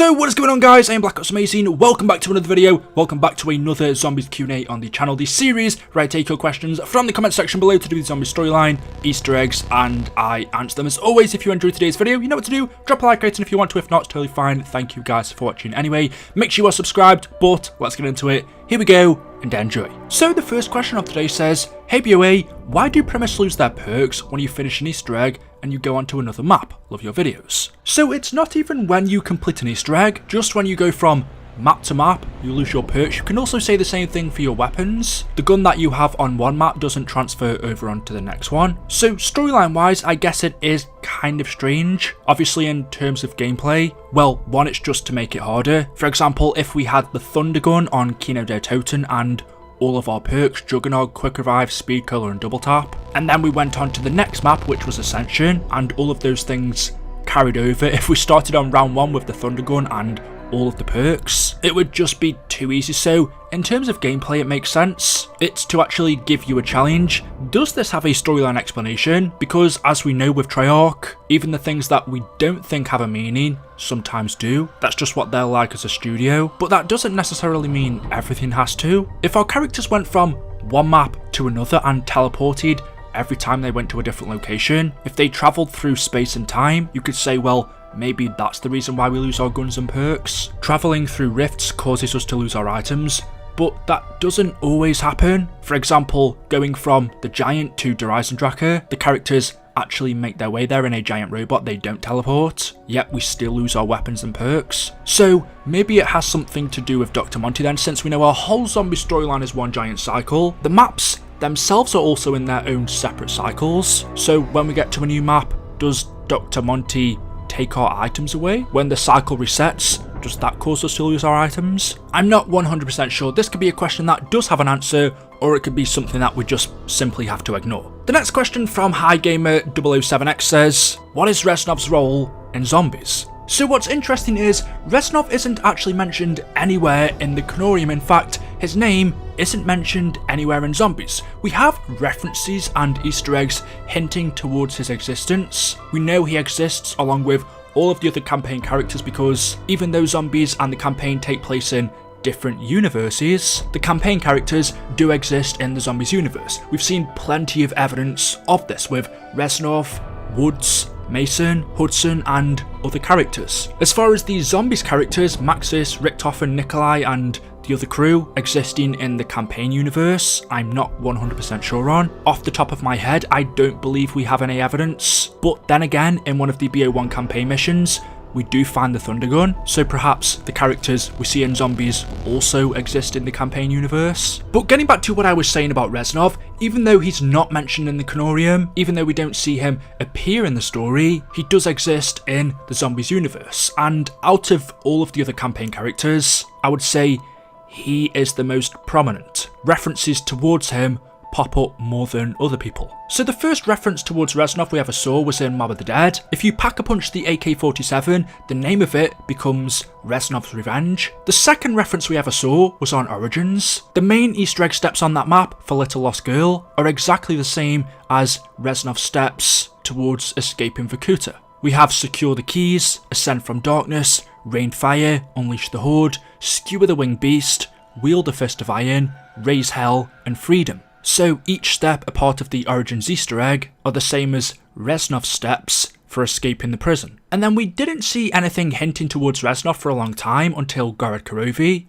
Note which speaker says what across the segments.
Speaker 1: So what is going on, guys? I am Amazing. Welcome back to another video. Welcome back to another Zombies Q&A on the channel, the series where I take your questions from the comment section below to do with the zombie storyline, Easter eggs, and I answer them. As always, if you enjoyed today's video, you know what to do. Drop a like rating if you want to. If not, it's totally fine. Thank you guys for watching anyway. Make sure you are subscribed, but let's get into it. Here we go, and enjoy. So the first question of today says, hey BOA, why do premise lose their perks when you finish an Easter egg and you go on to another map? Love your videos. So it's not even when you complete an Easter egg, just when you go from map to map, you lose your perks. You can also say the same thing for your weapons. The gun that you have on one map doesn't transfer over onto the next one. So storyline wise, I guess it is kind of strange. Obviously in terms of gameplay, well, one, it's just to make it harder. For example, if we had the Thunder Gun on Kino der Toten and all of our perks, Juggernaut, Quick Revive, Speed Color and Double Tap, and then we went on to the next map, which was Ascension, and all of those things carried over. If we started on round 1 with the Thunder Gun and all of the perks, it would just be too easy. So in terms of gameplay, it makes sense. It's to actually give you a challenge. Does this have a storyline explanation? Because as we know with Treyarch, even the things that we don't think have a meaning sometimes do. That's just what they're like as a studio, but that doesn't necessarily mean everything has to. If our characters went from one map to another and teleported every time they went to a different location, if they travelled through space and time, you could say, well, maybe that's the reason why we lose our guns and perks. Travelling through rifts causes us to lose our items, but that doesn't always happen. For example, going from the Giant to Dreisendrache, the characters actually make their way there in a giant robot, they don't teleport, yet we still lose our weapons and perks. So maybe it has something to do with Dr. Monty then, since we know our whole zombie storyline is one giant cycle. The maps themselves are also in their own separate cycles, so when we get to a new map, does Dr. Monty take our items away? When the cycle resets, does that cause us to lose our items? I'm not 100% sure. This could be a question that does have an answer, or it could be something that we just simply have to ignore. The next question from HighGamer007X says, what is Reznov's role in zombies? So what's interesting is, Reznov isn't actually mentioned anywhere in the Canorium. In fact, his name isn't mentioned anywhere in Zombies. We have references and Easter eggs hinting towards his existence. We know he exists along with all of the other campaign characters because even though Zombies and the campaign take place in different universes, the campaign characters do exist in the Zombies universe. We've seen plenty of evidence of this with Reznov, Woods, Mason, Hudson and other characters. As far as the Zombies characters, Maxis, Richthofen, Nikolai and the other crew existing in the campaign universe, I'm not 100% sure on. Off the top of my head, I don't believe we have any evidence, but then again, in one of the BO1 campaign missions, we do find the Thunder Gun, so perhaps the characters we see in Zombies also exist in the campaign universe. But getting back to what I was saying about Reznov, even though he's not mentioned in the Canorium, even though we don't see him appear in the story, he does exist in the Zombies universe, and out of all of the other campaign characters, I would say he is the most prominent. References towards him pop up more than other people. So the first reference towards Reznov we ever saw was in Mob of the Dead. If you pack-a-punch the AK-47, the name of it becomes Reznov's Revenge. The second reference we ever saw was on Origins. The main Easter egg steps on that map for Little Lost Girl are exactly the same as Reznov's steps towards escaping Vorkuta. We have Secure the Keys, Ascend from Darkness, Rain Fire, Unleash the Horde, Skewer the Winged Beast, Wield the Fist of Iron, Raise Hell, and Freedom. So each step a part of the Origins Easter egg are the same as Reznov's steps for escaping the prison. And then we didn't see anything hinting towards Reznov for a long time until Gorod Karovi,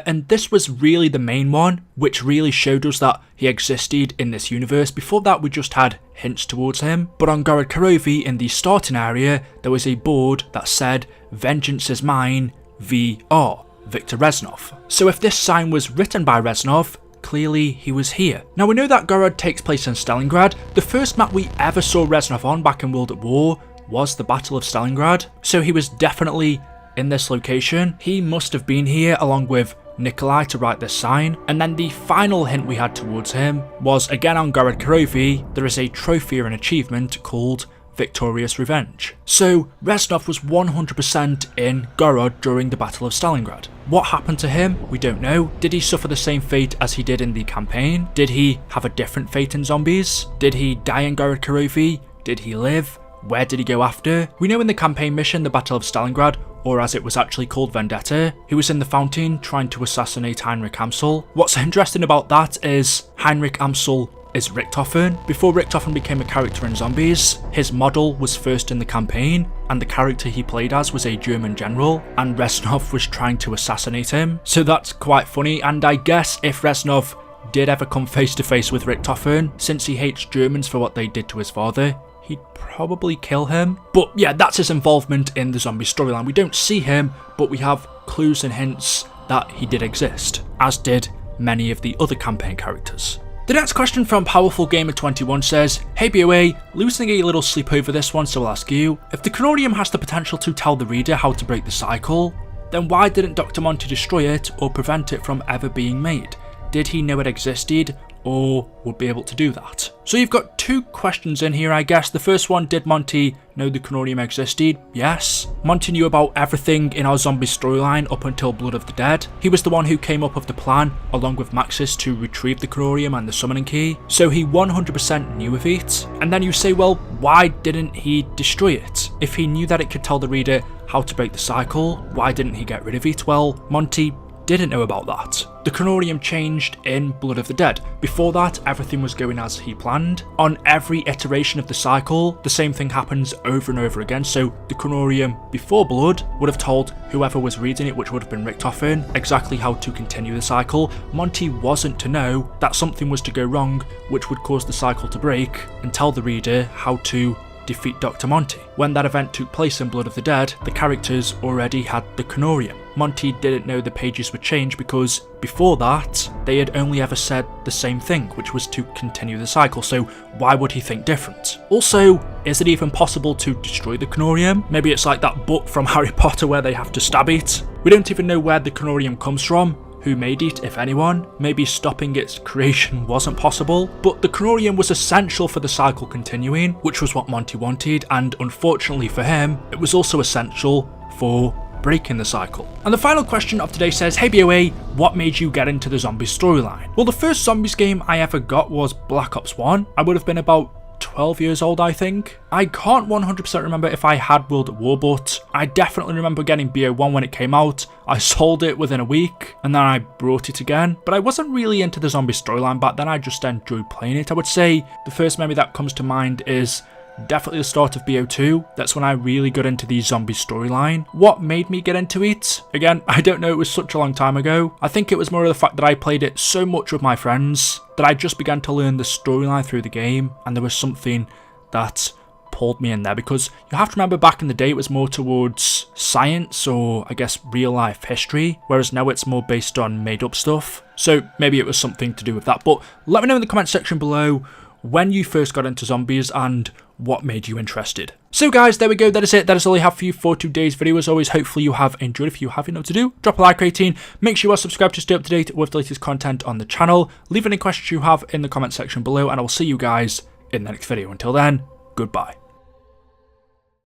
Speaker 1: and this was really the main one, which really showed us that he existed in this universe. Before that we just had hints towards him, but on Gorod Karovi in the starting area there was a board that said, Vengeance is mine, VR, VIKTOR Reznov. So if this sign was written by Reznov, clearly he was here. Now we know that Gorod takes place in Stalingrad. The first map we ever saw Reznov on back in World at War was the Battle of Stalingrad, so he was definitely in this location. He must have been here along with Nikolai to write this sign. And then the final hint we had towards him was again on Gorod Karovi. There is a trophy or an achievement called Victorious Revenge. So Reznov was 100% in Gorod during the Battle of Stalingrad. What happened to him? We don't know. Did he suffer the same fate as he did in the campaign? Did he have a different fate in Zombies? Did he die in Gorod Karovi? Did he live? Where did he go after? We know in the campaign mission, the Battle of Stalingrad, or as it was actually called, Vendetta. He was in the fountain trying to assassinate Heinrich Amsel. What's interesting about that is Heinrich Amsel is Richthofen. Before Richthofen became a character in Zombies, his model was first in the campaign, and the character he played as was a German general, and Reznov was trying to assassinate him. So that's quite funny, and I guess if Reznov did ever come face to face with Richthofen, since he hates Germans for what they did to his father, he'd probably kill him. But yeah, that's his involvement in the zombie storyline. We don't see him, but we have clues and hints that he did exist, as did many of the other campaign characters. The next question from Powerful Gamer 21 says, "Hey BOA, losing a little sleep over this one, so I'll ask you, if the Chronorium has the potential to tell the reader how to break the cycle, then why didn't Dr. Monty destroy it or prevent it from ever being made? Did he know it existed, or would be able to do that?" So you've got two questions in here, I guess. The first one, did Monty know the Chronorium existed? Yes. Monty knew about everything in our zombie storyline up until Blood of the Dead. He was the one who came up with the plan, along with Maxis, to retrieve the Chronorium and the summoning key. So he 100% knew of it. And then you say, well, why didn't he destroy it? If he knew that it could tell the reader how to break the cycle, why didn't he get rid of it? Well, Monty didn't know about that. The Chronorium changed in Blood of the Dead. Before that, everything was going as he planned. On every iteration of the cycle, the same thing happens over and over again, so the Chronorium before Blood would have told whoever was reading it, which would have been Richthofen, exactly how to continue the cycle. Monty wasn't to know that something was to go wrong, which would cause the cycle to break, and tell the reader how to defeat Dr. Monty. When that event took place in Blood of the Dead, the characters already had the Chronorium. Monty didn't know the pages would change because before that, they had only ever said the same thing, which was to continue the cycle, so why would he think different? Also, is it even possible to destroy the Chronorium? Maybe it's like that book from Harry Potter where they have to stab it. We don't even know where the Chronorium comes from, who made it, if anyone. Maybe stopping its creation wasn't possible, but the Chronorium was essential for the cycle continuing, which was what Monty wanted, and unfortunately for him, it was also essential for breaking the cycle. And the final question of today says, "Hey BOA, what made you get into the zombies storyline?" Well, the first zombies game I ever got was Black Ops 1. I would have been about 12 years old, I think. I can't 100% remember if I had World at War, but I definitely remember getting BO1 when it came out. I sold it within a week, and then I brought it again. But I wasn't really into the zombie storyline back then, I just enjoyed playing it. I would say the first memory that comes to mind is definitely the start of BO2. That's when I really got into the zombie storyline. What made me get into it? Again, I don't know, it was such a long time ago. I think it was more of the fact that I played it so much with my friends that I just began to learn the storyline through the game, and there was something that pulled me in there, because you have to remember back in the day it was more towards science, or I guess real life history, whereas now it's more based on made up stuff. So maybe it was something to do with that, but let me know in the comment section below when you first got into zombies and what made you interested. So guys, there we go, that is it. That is all I have for you for today's video. As always, hopefully you have enjoyed. If you have, you know what to do. Drop a like rating. Make sure you are subscribed to stay up to date with the latest content on the channel. Leave any questions you have in the comment section below, and I will see you guys in the next video. Until then, goodbye.